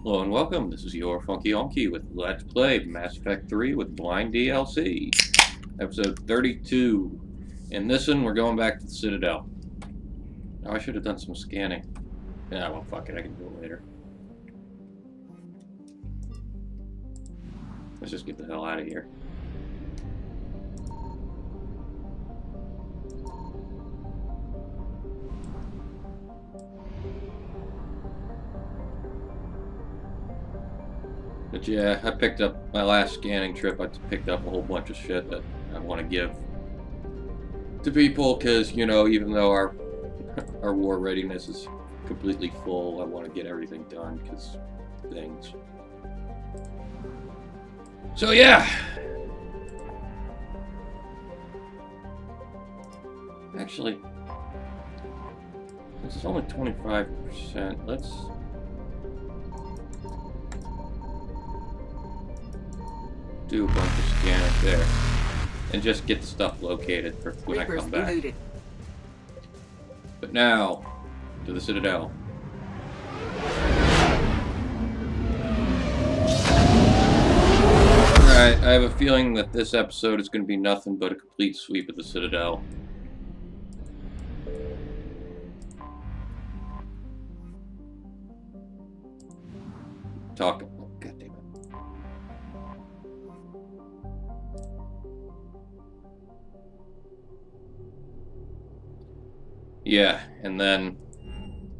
Hello and welcome. This is your Funky Honky with Let's Play Mass Effect 3 with Blind DLC, episode 32. In this one, we're going back to the Citadel. Oh, I should have done some scanning. Yeah, well, fuck it. I can do it later. Let's just get the hell out of here. But yeah, I picked up my last scanning trip. I picked up a whole bunch of shit that I want to give to people because, you know, even though our war readiness is completely full, I want to get everything done because things. So yeah. Actually, this is only 25%. Let's do a bunch of scanning there and just get the stuff located for when I come back. Eluded. But now to the Citadel. Alright, I have a feeling that this episode is going to be nothing but a complete sweep of the Citadel. Talking. God damn it. Yeah, and then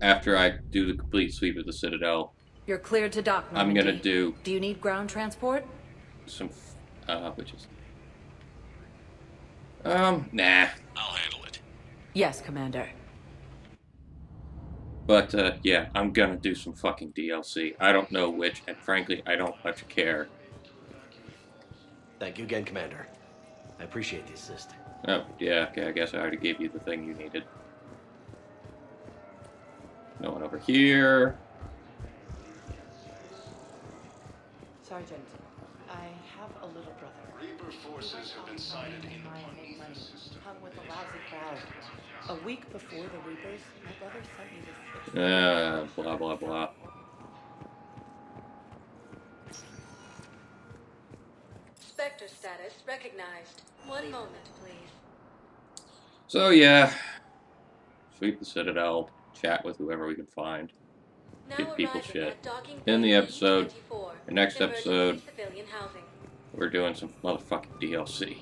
after I do the complete sweep of the Citadel, you're cleared to dock. I'm gonna do. Do you need ground transport? Some, which is. Nah. I'll handle it. Yes, Commander. But, yeah, I'm gonna do some fucking DLC. I don't know which, and frankly, I don't much care. Thank you again, Commander. I appreciate the assist. Oh, yeah, okay, I guess I already gave you the thing you needed. No one over here. Sergeant, I have a little brother. Reaper forces have been sighted in the Prometheus system. Hung with a lousy crowd. A week before the Reapers, my brother sent me this. Blah, blah, blah. Spectre status recognized. One moment, please. So, yeah. Sweep the Citadel. Chat with whoever we can find. Give people shit. In the episode, the next episode, we're doing some motherfucking DLC.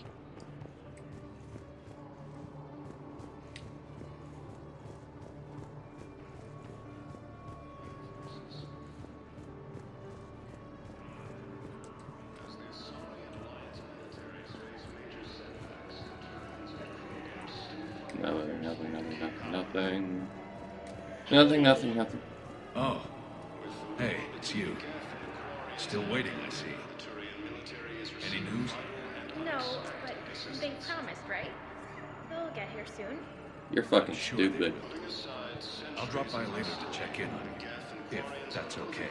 Nothing. Oh. Hey, it's you. Still waiting, I see. Any news? No, but they promised, right? They'll get here soon. You're fucking Sure stupid. I'll drop by later to check in on you, if that's okay.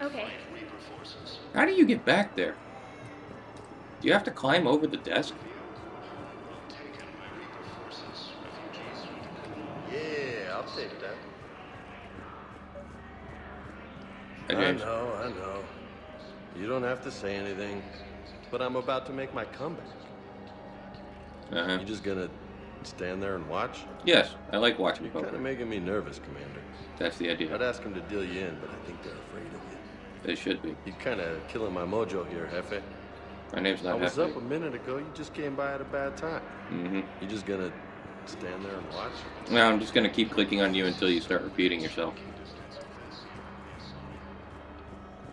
Okay. How do you get back there? Do you have to climb over the desk? Yeah, I'll take that. Okay. I know. You don't have to say anything, but I'm about to make my comeback. Uh-huh. You just gonna stand there and watch? Yes, I like watching You're kind poker. of making me nervous, Commander. That's the idea. I'd ask them to deal you in, but I think they're afraid of you. They should be. You're kind of killing my mojo here, Hefe. My name's I not was Hefty. up a minute ago. You just came by at a bad time. Mm-hmm. You just gonna stand there and watch? No, I'm just gonna keep clicking on you until you start repeating yourself.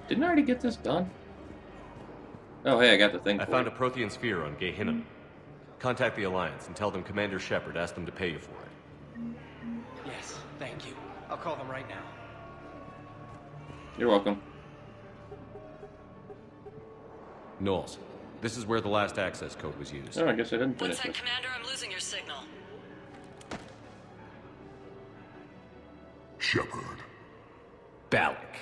Didn't I already get this done? Oh, hey, I got the thing I for found you. a Prothean sphere on Gehinnom. Contact the Alliance and tell them Commander Shepard asked them to pay you for it. Yes, thank you. I'll call them right now. You're welcome. Knowles, this is where the last access code was used. Oh, I guess I didn't One finish sec, this. Commander. I'm losing your signal. Shepard, Balak.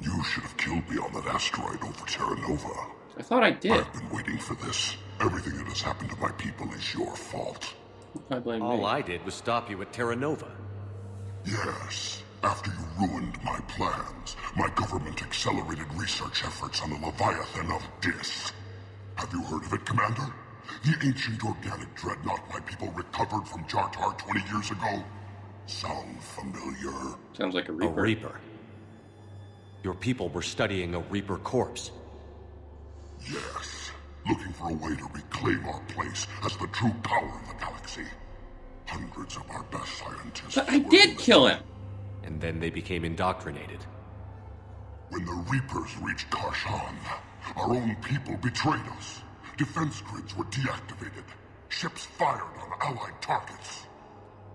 you should have killed me on that asteroid over Terra Nova. I thought I did. I've been waiting for this. Everything that has happened to my people is your fault. I blame All me. I did was stop you at Terra Nova. Yes, after you ruined my plans, my government accelerated research efforts on the Leviathan of Dis. Have you heard of it, Commander? The ancient organic dreadnought my people recovered from Jartar 20 years ago? Sound familiar? Sounds like a Reaper. A Reaper? Your people were studying a Reaper corpse. Yes. Looking for a way to reclaim our place as the true power in the galaxy. Hundreds of our best scientists... But I did kill him! And then they became indoctrinated. When the Reapers reached Karshan, our own people betrayed us. Defense grids were deactivated. Ships fired on Allied targets.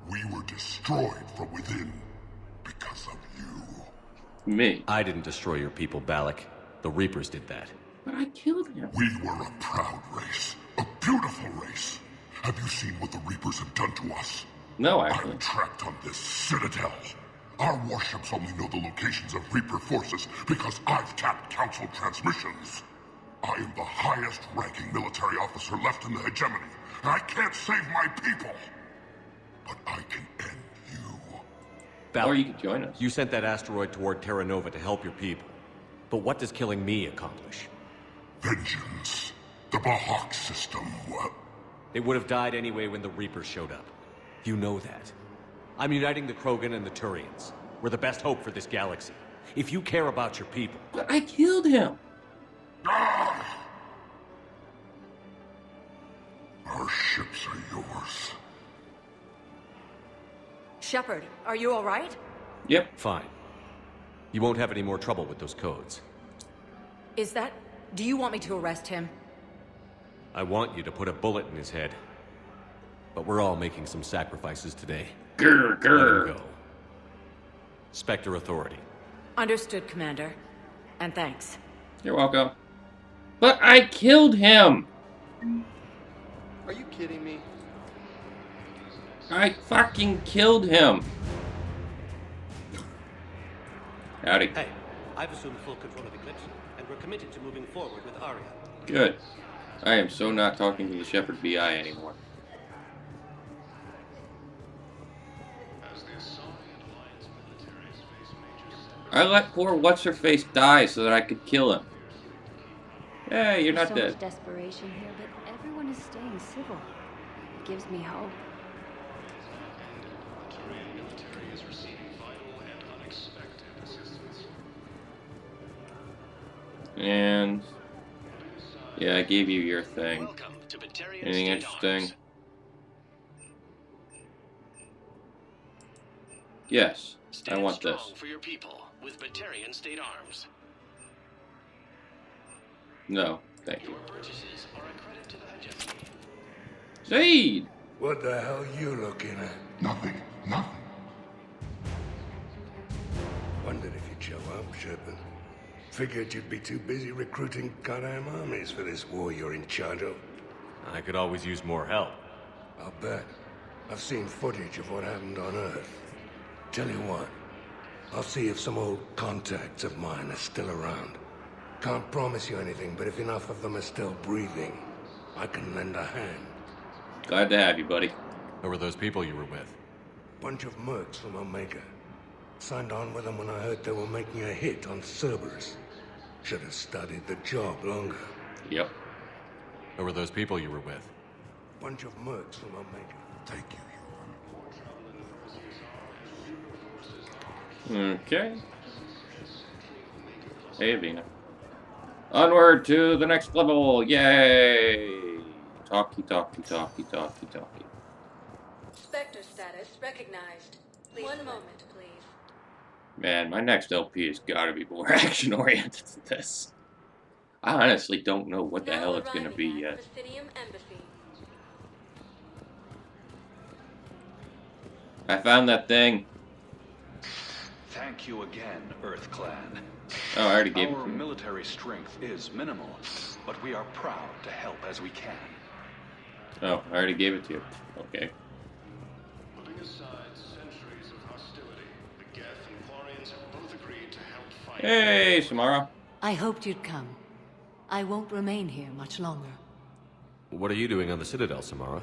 We were destroyed from within because of you. Me. I didn't destroy your people, Balak. The Reapers did that. But I killed him. We were a proud race. A beautiful race. Have you seen what the Reapers have done to us? No, actually. I'm trapped on this Citadel. Our warships only know the locations of Reaper forces because I've tapped Council transmissions. I am the highest-ranking military officer left in the hegemony, and I can't save my people. But I can end you. Balak, Or you can join us. you sent that asteroid toward Terra Nova to help your people. But what does killing me accomplish? Vengeance. The Bahak system. They would have died anyway when the Reapers showed up. You know that. I'm uniting the Krogan and the Turians. We're the best hope for this galaxy. If you care about your people... But I killed him. Ah! Our ships are yours. Shepard, are you all right? Yep. Fine. You won't have any more trouble with those codes. Is that... Do you want me to arrest him? I want you to put a bullet in his head. But we're all making some sacrifices today. Grr, Let grr. him go. Spectre Authority. Understood, Commander. And thanks. You're welcome. But I killed him! Are you kidding me? I fucking killed him! Howdy. Hey, I've assumed full control of Eclipse, and we're committed to moving forward with Aria. Good. I am so not talking to the Shepard BI anymore. I let poor What's-Her-Face die so that I could kill him. Hey, you're not so dead. much desperation here, but everyone is staying civil. It gives me hope. And yeah, I gave you your thing. Welcome to Batarian Anything State interesting? Arms. Yes, I Stand want strong this. for your people with Batarian State Arms. No, thank you. Your purchases are a credit to the hegemony. Zaid! What the hell you looking at? Nothing. Nothing. Wondered if you'd show up, Shepard. Figured you'd be too busy recruiting goddamn armies for this war you're in charge of. I could always use more help. I'll bet. I've seen footage of what happened on Earth. Tell you what, I'll see if some old contacts of mine are still around. Can't promise you anything, but if enough of them are still breathing, I can lend a hand. Glad to have you, buddy. Who were those people you were with? Bunch of mercs from Omega. Signed on with them when I heard they were making a hit on Cerberus. Should have studied the job longer. Yep. Who were those people you were with? Bunch of mercs from Omega. Thank you. Okay. Hey, Vina. Onward to the next level! Yay! Talkie, talkie, talkie, talkie, talkie. Spectre status recognized. One moment, please. Man, my next LP has got to be more action-oriented than this. I honestly don't know what the Now hell it's going to arriving be at yet. Presidium Embassy. I found that thing. Thank you again, Earth Clan. Oh, I already gave it Our to you. military strength is minimal, but we are proud to help as we can. Oh, I already gave it to you. Okay. Putting aside centuries of hostility, the Geth and Quarians have both agreed to help fight. Hey, Samara. I hoped you'd come. I won't remain here much longer. What are you doing on the Citadel, Samara?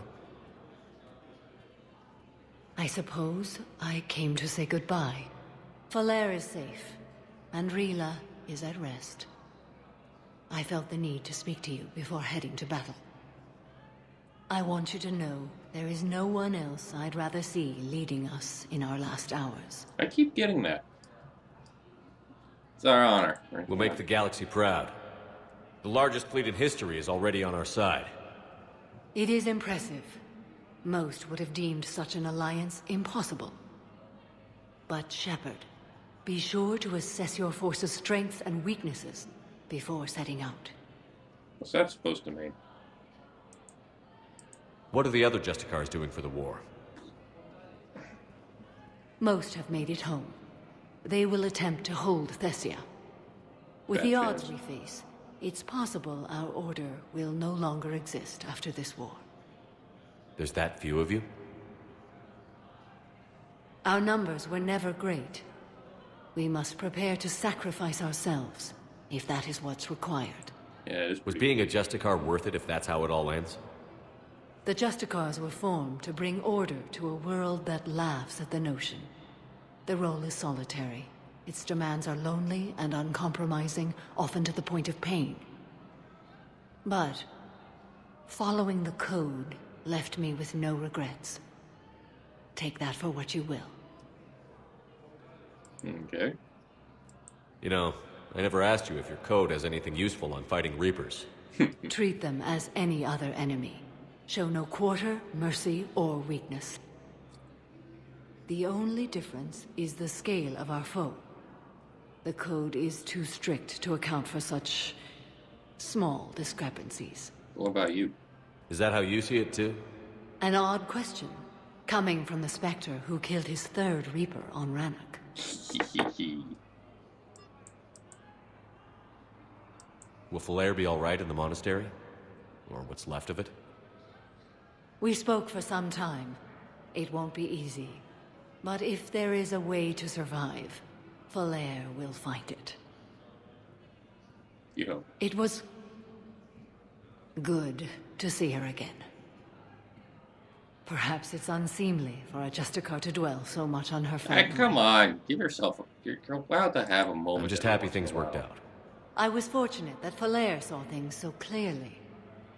I suppose I came to say goodbye. Falere is safe, and Rila is at rest. I felt the need to speak to you before heading to battle. I want you to know there is no one else I'd rather see leading us in our last hours. I keep getting that. It's our honor. We'll make the galaxy proud. The largest fleet in history is already on our side. It is impressive. Most would have deemed such an alliance impossible. But Shepard, be sure to assess your force's strengths and weaknesses before setting out. What's that supposed to mean? What are the other Justicars doing for the war? Most have made it home. They will attempt to hold Thessia. With the odds we face, it's possible our order will no longer exist after this war. There's that few of you? Our numbers were never great. We must prepare to sacrifice ourselves, if that is what's required. Yeah, was being a Justicar worth it if that's how it all ends? The Justicars were formed to bring order to a world that laughs at the notion. The role is solitary. Its demands are lonely and uncompromising, often to the point of pain. But following the code left me with no regrets. Take that for what you will. Okay. You know, I never asked you if your code has anything useful on fighting Reapers. Treat them as any other enemy. Show no quarter, mercy, or weakness. The only difference is the scale of our foe. The code is too strict to account for such small discrepancies. What about you? Is that how you see it too? An odd question, coming from the Spectre who killed his third Reaper on Rannoch. Will Falair be all right in the monastery? Or what's left of it? We spoke for some time. It won't be easy. But if there is a way to survive, Falair will find it. You know. It was good to see her again. Perhaps it's unseemly for a Justicar to dwell so much on her family. Hey, come on. Give yourself a... You're allowed to have a moment. I'm just happy things worked out. I was fortunate that Falair saw things so clearly.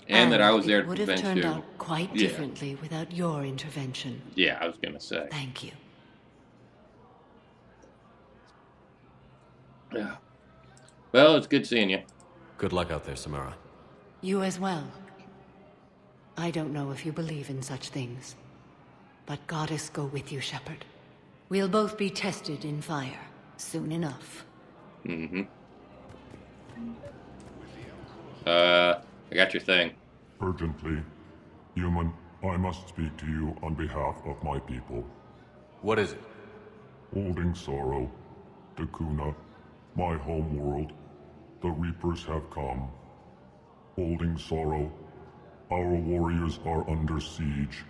And that I was there to prevent you. It would have turned out quite Yeah. differently without your intervention. Yeah, I was gonna say. Thank you. Yeah. Well, it's good seeing you. Good luck out there, Samara. You as well. I don't know if you believe in such things, but Goddess go with you, Shepard. We'll both be tested in fire soon enough. Mm-hmm. I got your thing. Urgently. Human, I must speak to you on behalf of my people. What is it? Holding sorrow. Dakuna, my home world. The Reapers have come. Holding sorrow. Our warriors are under siege,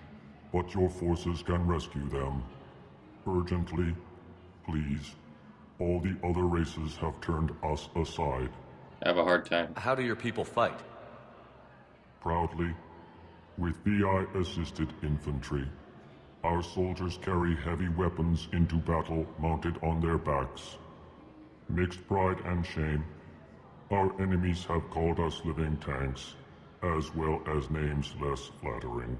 but your forces can rescue them. Urgently, please. All the other races have turned us aside. I have a hard time. How do your people fight? Proudly, with VI-assisted infantry. Our soldiers carry heavy weapons into battle mounted on their backs. Mixed pride and shame, our enemies have called us living tanks, as well as names less flattering.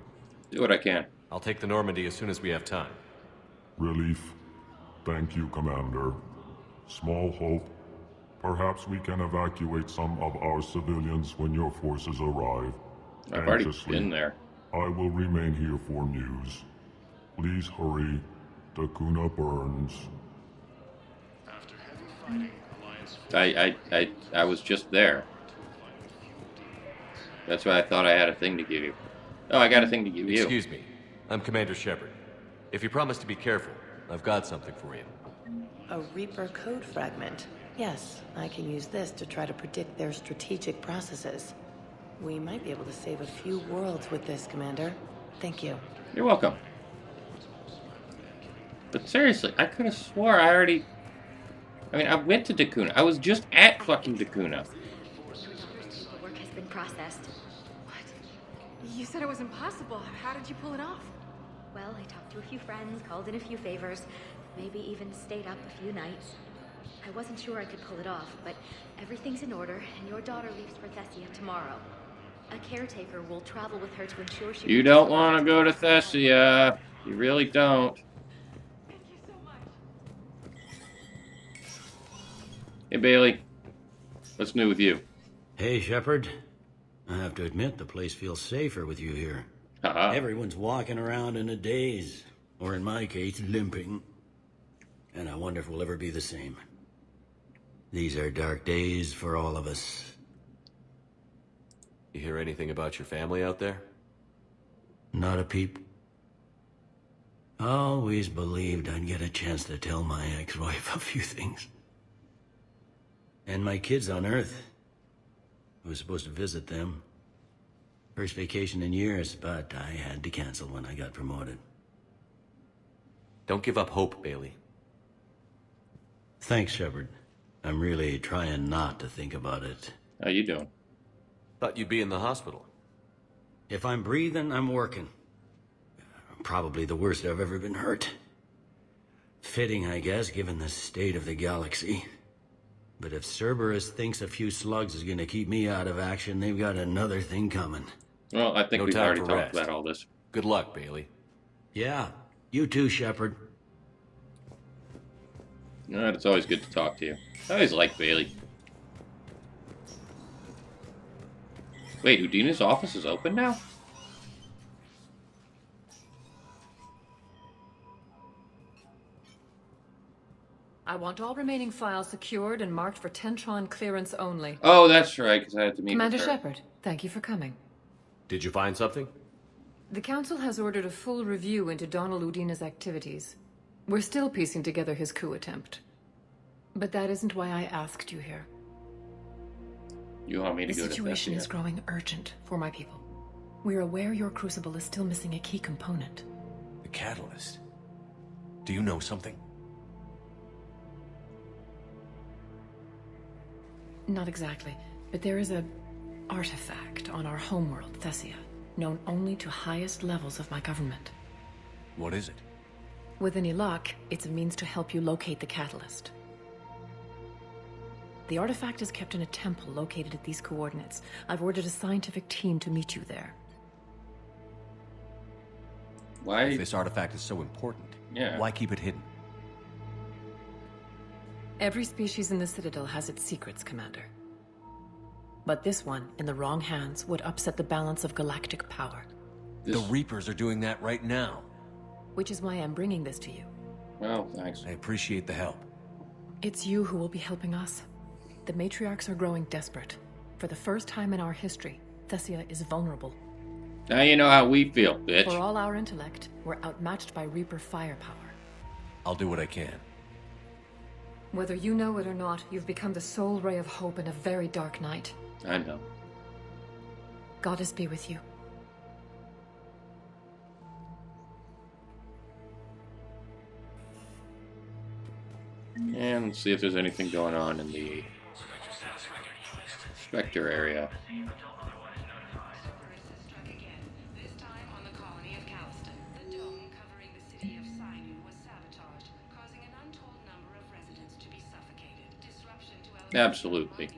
Do what I can. I'll take the Normandy as soon as we have time. Relief. Thank you, Commander. Small hope. Perhaps we can evacuate some of our civilians when your forces arrive. I've already been there. I will remain here for news. Please hurry. Dakuna burns. After heavy fighting, Alliance... I was just there. That's why I thought I had a thing to give you. Oh, I got a thing to give you. Excuse me. I'm Commander Shepard. If you promise to be careful, I've got something for you. A Reaper code fragment. Yes, I can use this to try to predict their strategic processes. We might be able to save a few worlds with this, Commander. Thank you. You're welcome. But seriously, I could have swore I already... I mean, I went to Dakuna. I was just at fucking Dakuna. The work has been processed. What? You said it was impossible. How did you pull it off? Well, I talked to a few friends, called in a few favors, maybe even stayed up a few nights. I wasn't sure I could pull it off, but everything's in order, and your daughter leaves for Thessia tomorrow. A caretaker will travel with her to ensure she... You don't want to go to Thessia. You really don't. Hey, Bailey. What's new with you? Hey, Shepard. I have to admit, the place feels safer with you here. Everyone's walking around in a daze, or in my case, limping. And I wonder if we'll ever be the same. These are dark days for all of us. You hear anything about your family out there? Not a peep. Always believed I'd get a chance to tell my ex-wife a few things. And my kids on Earth. I was supposed to visit them. First vacation in years, but I had to cancel when I got promoted. Don't give up hope, Bailey. Thanks, Shepard. I'm really trying not to think about it. How you doing? Thought you'd be in the hospital. If I'm breathing, I'm working. Probably the worst I've ever been hurt. Fitting, I guess, given the state of the galaxy. But if Cerberus thinks a few slugs is gonna keep me out of action, they've got another thing coming. Well, I think we've already talked about all this. Good luck, Bailey. Yeah, you too, Shepard. It's always good to talk to you. I always like Bailey. Wait, Udina's office is open now? I want all remaining files secured and marked for Tentron clearance only. Oh, that's right, because I had to meet Commander with her. Shepard, thank you for coming. Did you find something? The Council has ordered a full review into Donald Udina's activities. We're still piecing together his coup attempt. But that isn't why I asked you here. You want me to the go to situation Thessia? is growing urgent for my people. We're aware your crucible is still missing a key component. The catalyst. Do you know something? Not exactly, but there is a artifact on our homeworld, Thessia, known only to highest levels of my government. What is it? With any luck, it's a means to help you locate the catalyst. The artifact is kept in a temple located at these coordinates. I've ordered a scientific team to meet you there. Why? If this artifact is so important, why keep it hidden? Every species in the Citadel has its secrets, Commander. But this one, in the wrong hands, would upset the balance of galactic power. The Reapers are doing that right now. Which is why I'm bringing this to you. Well, thanks. I appreciate the help. It's you who will be helping us. The matriarchs are growing desperate. For the first time in our history, Thessia is vulnerable. Now you know how we feel, bitch. For all our intellect, we're outmatched by Reaper firepower. I'll do what I can. Whether you know it or not, you've become the sole ray of hope in a very dark night. I know. Goddess be with you. And let's see if there's anything going on in the Spectre area. Absolutely.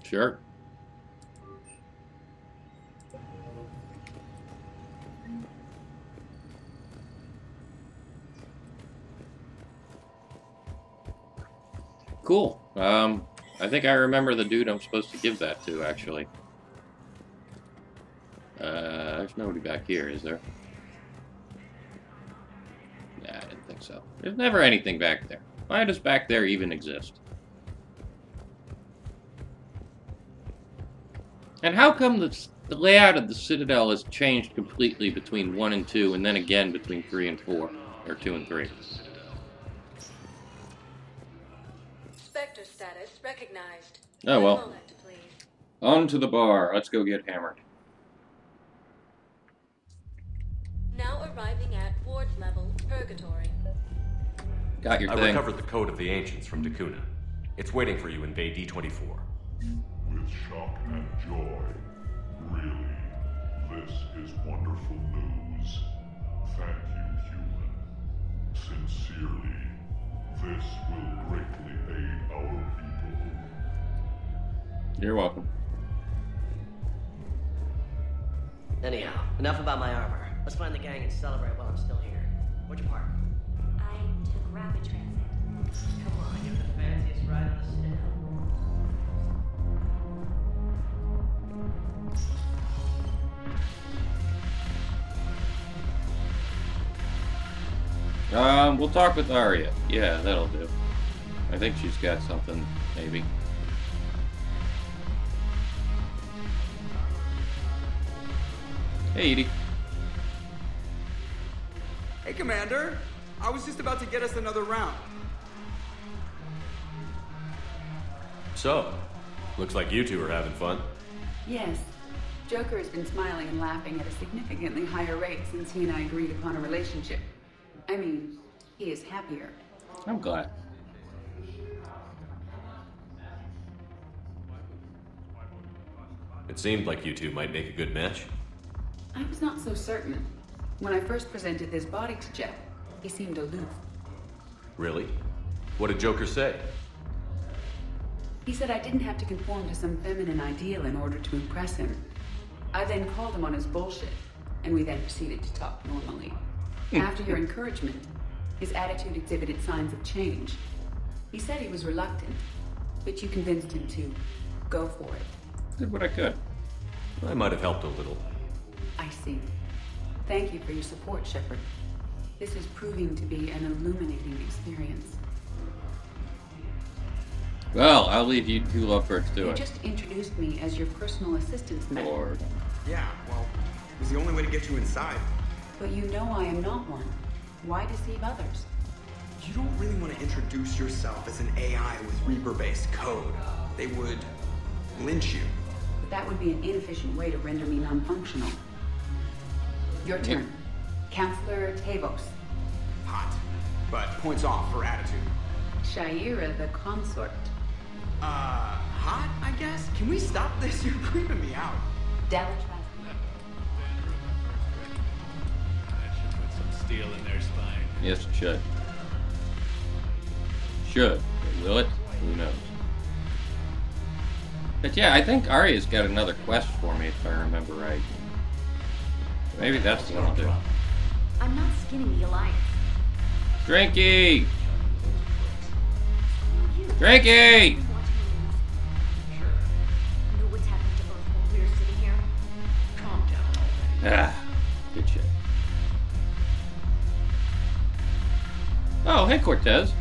Sure. Cool. I think I remember the dude I'm supposed to give that to, actually. There's nobody back here, is there? Nah, I didn't think so. There's never anything back there. Why does back there even exist? And how come the layout of the Citadel has changed completely between 1 and 2, and then again between 3 and 4? Or 2 and 3? Spectre status recognized. Oh well. One moment, please. On to the bar. Let's go get hammered. Now arriving at ward level purgatory. Got your I thing. recovered the code of the ancients from Dakuna. It's waiting for you in Bay D-24. With shock and joy. Really, this is wonderful news. Thank you, human. Sincerely, this will greatly aid our people. You're welcome. Anyhow, enough about my armor. Let's find the gang and celebrate while I'm still here. Where'd you park? I took rapid transit. Come on, give it the fanciest ride on the Citadel. We'll talk with Arya. Yeah, that'll do. I think she's got something, maybe. Hey, Edie. Hey, Commander. I was just about to get us another round. So, looks like you two are having fun. Yes. Joker has been smiling and laughing at a significantly higher rate since he and I agreed upon a relationship. I mean, he is happier. I'm glad. It seemed like you two might make a good match. I was not so certain. When I first presented this body to Jeff, he seemed aloof. Really? What did Joker say? He said I didn't have to conform to some feminine ideal in order to impress him. I then called him on his bullshit, and we then proceeded to talk normally. After your encouragement, his attitude exhibited signs of change. He said he was reluctant, but you convinced him to go for it. Did what I could. I might have helped a little. I see. Thank you for your support, Shepard. This is proving to be an illuminating experience. Well, I'll leave you two lovebirds to You it. just introduced me as your personal assistance man. Lord. Yeah, well, it was the only way to get you inside. But you know I am not one. Why deceive others? You don't really want to introduce yourself as an AI with Reaper-based code. They would lynch you. But that would be an inefficient way to render me non-functional. Your turn. Counselor Tavos. Hot. But points off for attitude. Shaira the consort. Hot, I guess? Can we stop this? You're creeping me out. Delatras. That should put some steel in their spine. Yes, it should. Should. But will it? Who knows? But yeah, I think Arya's got another quest for me, if I remember right. Maybe that's the one I'll do. I'm not skinning the Alliance. Drinky! Drinky! Know what's happening to Earth while we're sitting here? Calm down. Ah, good shit. Oh, hey Cortez.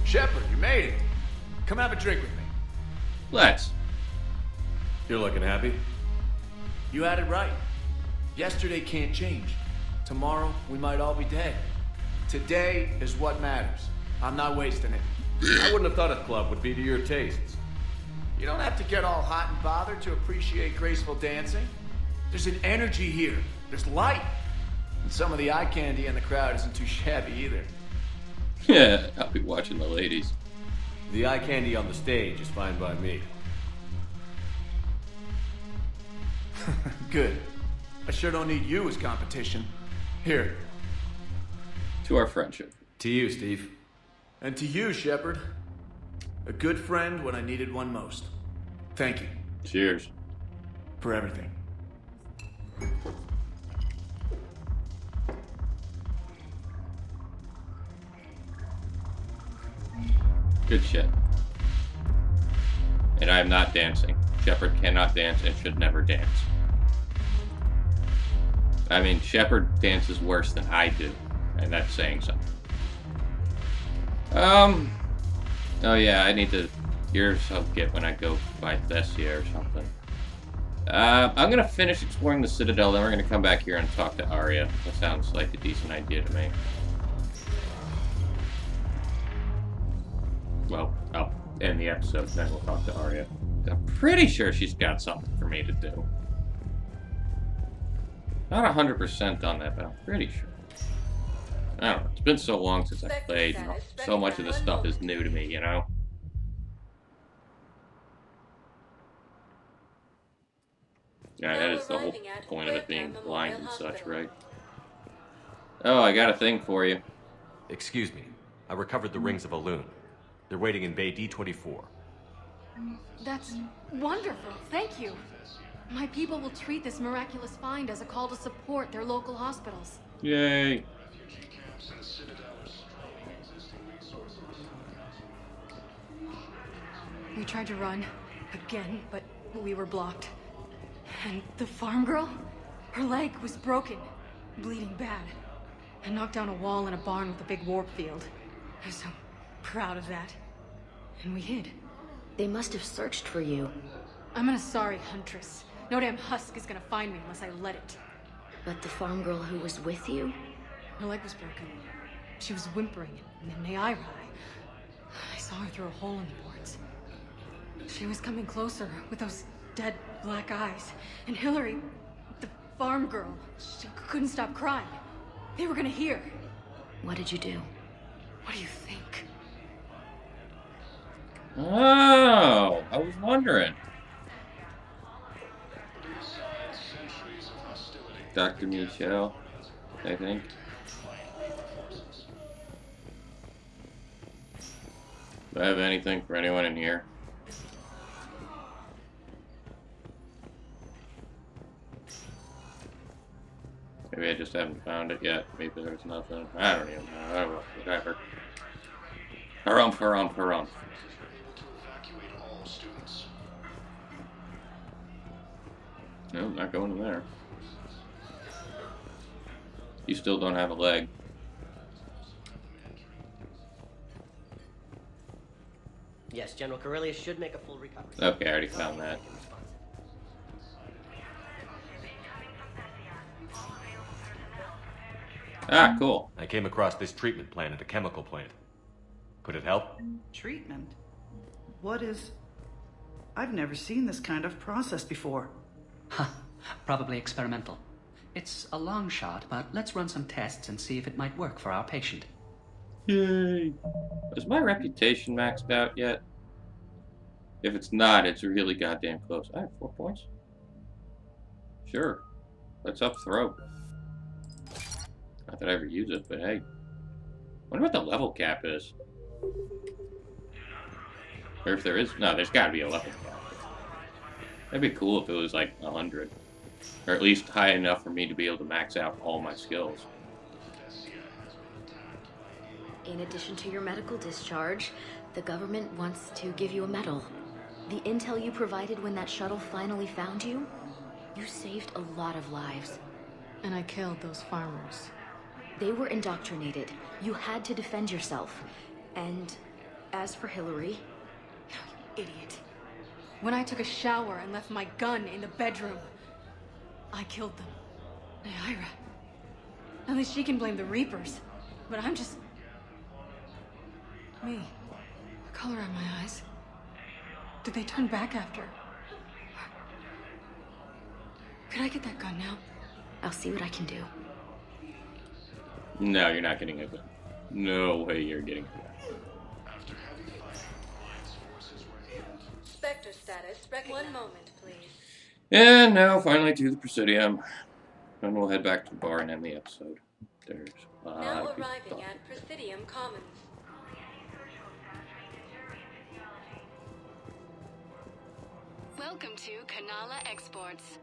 Shepard, you made it. Come have a drink with me. Let's. You're looking happy? You had it right. Yesterday can't change. Tomorrow, we might all be dead. Today is what matters. I'm not wasting it. I wouldn't have thought a club would be to your tastes. You don't have to get all hot and bothered to appreciate graceful dancing. There's an energy here. There's light. And some of the eye candy in the crowd isn't too shabby either. Yeah, I'll be watching the ladies. The eye candy on the stage is fine by me. Good. I sure don't need you as competition. Here. To our friendship. To you, Steve. And to you, Shepard. A good friend when I needed one most. Thank you. Cheers. For everything. Good shit. And I am not dancing. Shepard cannot dance and should never dance. I mean, Shepard dances worse than I do, and that's saying something. Oh yeah, I need to. Here's I'll get when I go by Thessia or something. I'm gonna finish exploring the Citadel, then we're gonna come back here and talk to Arya. That sounds like a decent idea to me. Well, I'll end the episode, then we'll talk to Arya. I'm pretty sure she's got something for me to do. Not 100% on that, but I'm pretty sure. I don't know. It's been so long since I played. So much of this stuff is new to me, you know? Yeah, that is the whole point of it being blind and such, right? Oh, I got a thing for you. Excuse me. I recovered the rings of Elune. They're waiting in Bay D24. That's wonderful. Thank you. My people will treat this miraculous find as a call to support their local hospitals. Yay. Refugee camps in the Citadel are straining existing resources. We tried to run again, but we were blocked. And the farm girl? Her leg was broken, bleeding bad. I knocked down a wall in a barn with a big warp field. I was so proud of that. And we hid. They must have searched for you. I'm an Asari huntress. No damn husk is gonna find me unless I let it. But the farm girl who was with you? Her leg was broken. She was whimpering, and then Naira. I saw her through a hole in the boards. She was coming closer with those dead black eyes. And Hillary, the farm girl, she couldn't stop crying. They were gonna hear. What did you do? What do you think? Oh, I was wondering. Dr. Michelle, I think. Do I have anything for anyone in here? Maybe I just haven't found it yet. Maybe there's nothing. I don't even know. I don't know. Whatever. Harumph. No, I'm not going in there. You still don't have a leg. Yes, General Corellius should make a full recovery. Okay, I already found that. Ah, cool. I came across this treatment plant at a chemical plant. Could it help? Treatment? What is... I've never seen this kind of process before. Huh. Probably experimental. It's a long shot, but let's run some tests and see if it might work for our patient. Yay. Is my reputation maxed out yet? If it's not, it's really goddamn close. I have 4 points. Sure. Let's up throw. Not that I ever use it, but hey. Wonder what the level cap is. Or if there is... No, there's gotta be a level cap. That'd be cool if it was like 100. Or at least high enough for me to be able to max out all my skills. In addition to your medical discharge, the government wants to give you a medal. The intel you provided when that shuttle finally found you, you saved a lot of lives. And I killed those farmers. They were indoctrinated. You had to defend yourself. And as for Hillary... You idiot. When I took a shower and left my gun in the bedroom, I killed them. Naira. At least she can blame the Reapers. But I'm just... me. The color in my eyes. Did they turn back after? Could I get that gun now? I'll see what I can do. No, you're not getting it. No way you're getting it. Spectre status. One moment, please. And now, finally, to the Presidium. And we'll head back to the bar and end the episode. There's now arriving at Presidium Commons. Welcome to Kanala Exports.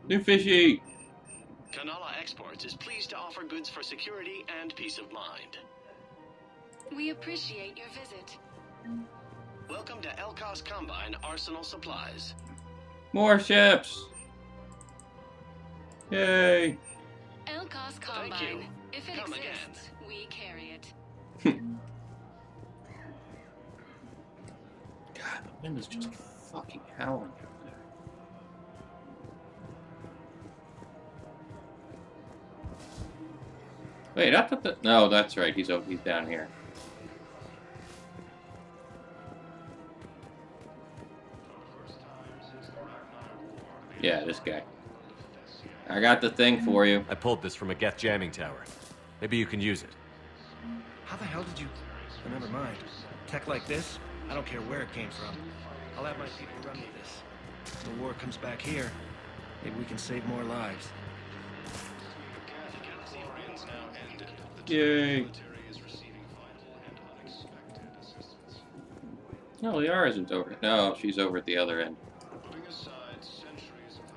New fishy! Kanala Exports is pleased to offer goods for security and peace of mind. We appreciate your visit. Welcome to Elkos Combine Arsenal Supplies. More ships! Yay! Elkos Combine. If it exists, we carry it. God, the wind is just fucking howling. Wait, I thought that... No, that's right. He's down here. Yeah, this guy. I got the thing for you. I pulled this from a Geth jamming tower. Maybe you can use it. How the hell did you... Oh, never mind. Tech like this? I don't care where it came from. I'll have my people run with this. If the war comes back here, maybe we can save more lives. Yay. No, Liara isn't over. No, she's over at the other end.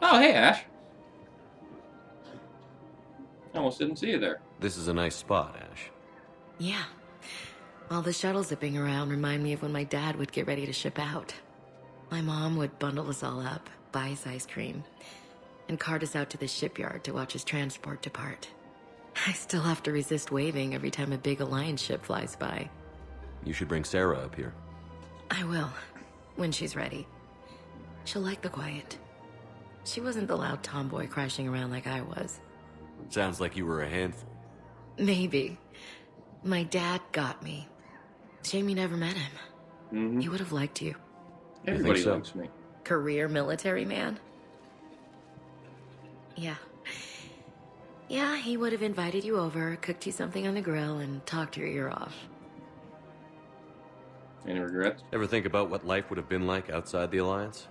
Oh, hey, Ash. Almost didn't see you there. This is a nice spot, Ash. Yeah. All the shuttles zipping around remind me of when my dad would get ready to ship out. My mom would bundle us all up, buy us ice cream, and cart us out to the shipyard to watch his transport depart. I still have to resist waving every time a big Alliance ship flies by. You should bring Sarah up here. I will, when she's ready. She'll like the quiet. She wasn't the loud tomboy crashing around like I was. Sounds like you were a handful. Maybe. My dad got me. Shame you never met him. Mm-hmm. He would have liked you. Everybody likes me. Career military man? Yeah. Yeah, he would have invited you over, cooked you something on the grill, and talked your ear off. Any regrets? Ever think about what life would have been like outside the Alliance?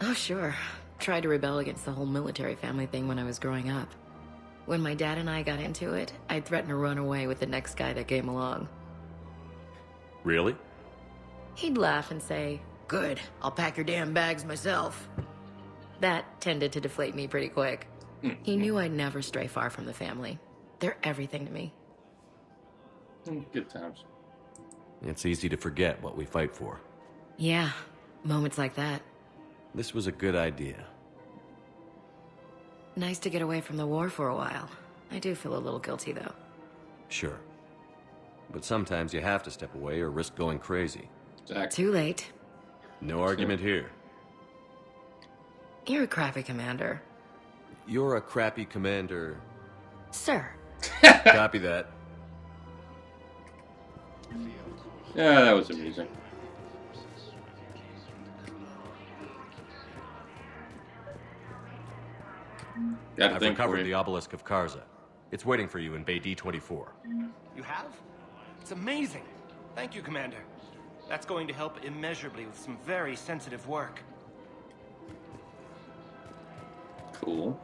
Oh, sure. Tried to rebel against the whole military family thing when I was growing up. When my dad and I got into it, I'd threaten to run away with the next guy that came along. Really? He'd laugh and say, "Good, I'll pack your damn bags myself." That tended to deflate me pretty quick. He knew I'd never stray far from the family. They're everything to me. Good times. It's easy to forget what we fight for. Yeah, moments like that. This was a good idea. Nice to get away from the war for a while. I do feel a little guilty, though. Sure. But sometimes you have to step away or risk going crazy. Too late. No argument here. You're a crappy commander. You're a crappy commander. Sir. Copy that. Yeah, that was amusing. I've recovered the obelisk of Karza. It's waiting for you in Bay D-24. You have? It's amazing. Thank you, Commander. That's going to help immeasurably with some very sensitive work. Cool.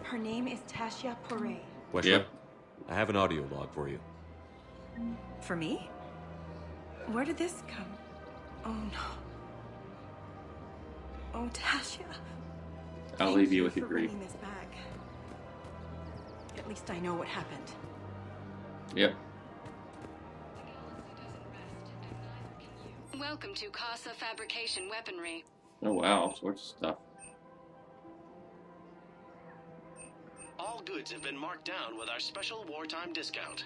Her name is Tasha Poray. Wesley, Yep. I have an audio log for you. For me? Where did this come? Oh no. Oh, Tasha. I'll leave you with your for grief. bringing this back. At least I know what happened. Yep. Welcome to Casa Fabrication Weaponry. Oh wow, all sorts of stuff. All goods have been marked down with our special wartime discount.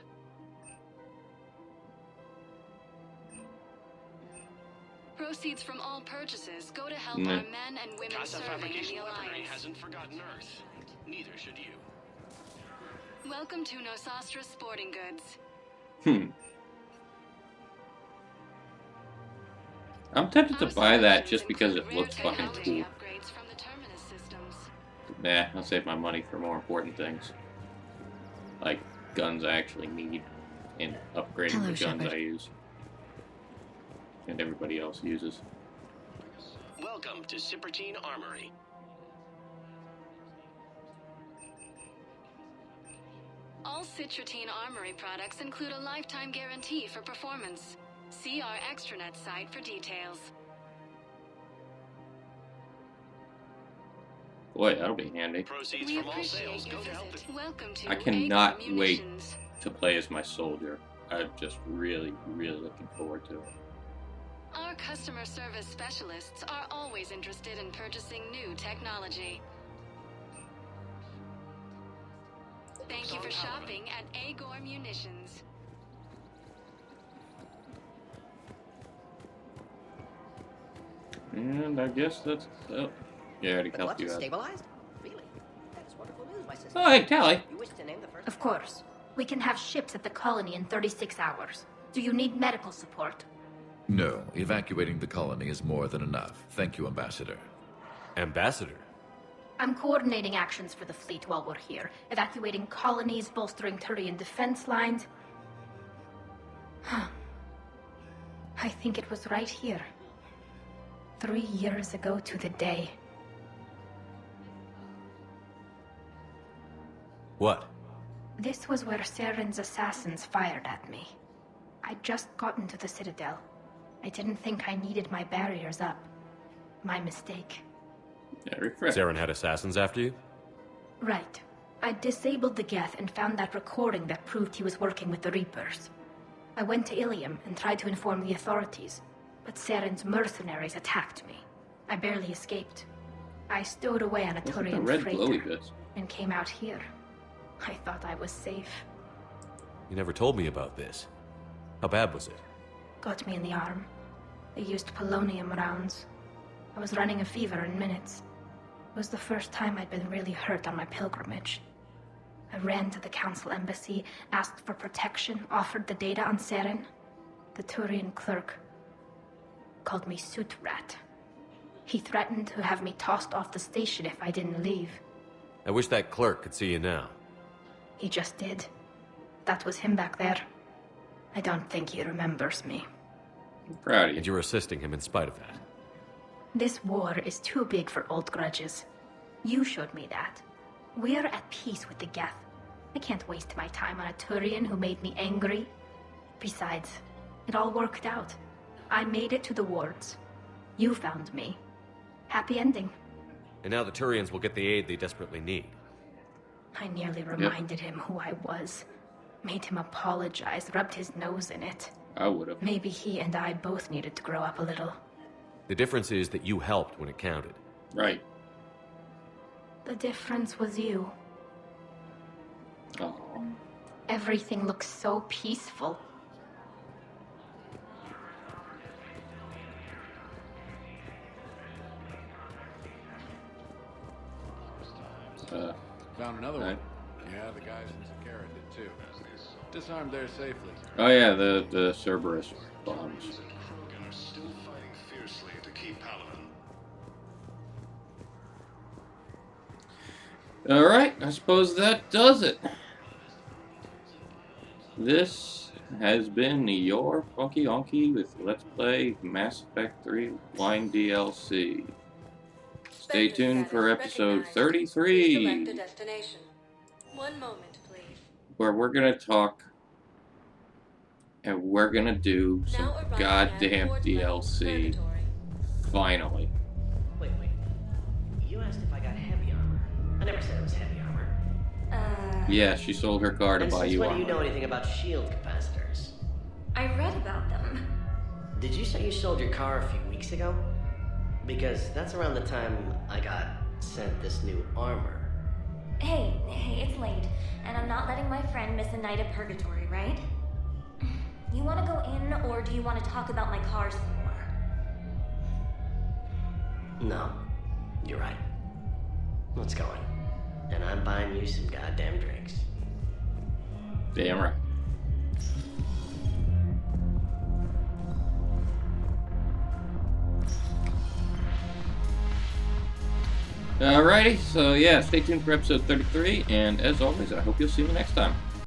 Proceeds from all purchases go to help Mm. our men and women Casa serving in Fabrication the Weaponry Alliance. hasn't forgotten Earth. Neither should you. Welcome to Nosastra Sporting Goods. I'm tempted to buy that just because it looks fucking cool. Upgrades from the Terminus systems. Nah, I'll save my money for more important things. Like guns I actually need and upgrading Hello, the guns Shepard. I use. And everybody else uses. Welcome to Citadel Armory. All Citratine Armory products include a lifetime guarantee for performance. See our extranet site for details. Boy, that'll be handy. Proceeds We from all sales appreciate go your to help visit. Welcome to I cannot Acorn wait Munitions. to play as my soldier. I'm just really, really looking forward to it. Our customer service specialists are always interested in purchasing new technology. Thank you for shopping at Agor Munitions. And I guess that's... Oh, yeah, I already helped you out. Stabilized? Really? That's wonderful news, my sister. Oh, hey, Tally. You wish to name the first? Of course. We can have ships at the colony in 36 hours. Do you need medical support? No, evacuating the colony is more than enough. Thank you, Ambassador. Ambassador? I'm coordinating actions for the fleet while we're here, evacuating colonies, bolstering Turian defense lines. I think it was right here. 3 years ago to the day. What? This was where Saren's assassins fired at me. I'd just gotten to the Citadel. I didn't think I needed my barriers up. My mistake. Saren had assassins after you? Right. I disabled the Geth and found that recording that proved he was working with the Reapers. I went to Ilium and tried to inform the authorities, but Saren's mercenaries attacked me. I barely escaped. I stowed away on a Turian freighter and came out here. I thought I was safe. You never told me about this. How bad was it? Got me in the arm. They used polonium rounds. I was running a fever in minutes. It was the first time I'd been really hurt on my pilgrimage. I ran to the council embassy, asked for protection, offered the data on Saren. The Turian clerk called me Soot Rat. He threatened to have me tossed off the station if I didn't leave. I wish that clerk could see you now. He just did. That was him back there. I don't think he remembers me. I'm proud of you. And you're assisting him in spite of that. This war is too big for old grudges. You showed me that. We're at peace with the Geth. I can't waste my time on a Turian who made me angry. Besides, it all worked out. I made it to the wards. You found me. Happy ending. And now the Turians will get the aid they desperately need. I nearly reminded him who I was. Made him apologize, rubbed his nose in it. I would have. Maybe he and I both needed to grow up a little. The difference is that you helped when it counted. Right. The difference was you. Oh. Everything looks so peaceful. Found another one. Yeah, the guys in Sakara did too. Disarmed there safely. Oh yeah, the Cerberus bombs. Krogan are still fighting fiercely to keep Paladin. Alright, I suppose that does it. This has been your Funky Onky with Let's Play Mass Effect 3 Line DLC. Stay tuned for episode 33, destination. One moment, please. where we're gonna talk and we're gonna do some goddamn DLC. Finally. Wait. You asked if I got heavy armor. I never said it was heavy armor. Yeah, she sold her car to And buy since you when armor. do you know anything about shield capacitors? I read about them. Did you say you sold your car a few weeks ago? Because that's around the time I got sent this new armor. Hey, it's late, and I'm not letting my friend miss a night of purgatory, right? You want to go in, or do you want to talk about my car some more? No, you're right. Let's go in. And I'm buying you some goddamn drinks. Damn right. Alrighty, so yeah, stay tuned for episode 33, and as always, I hope you'll see me next time.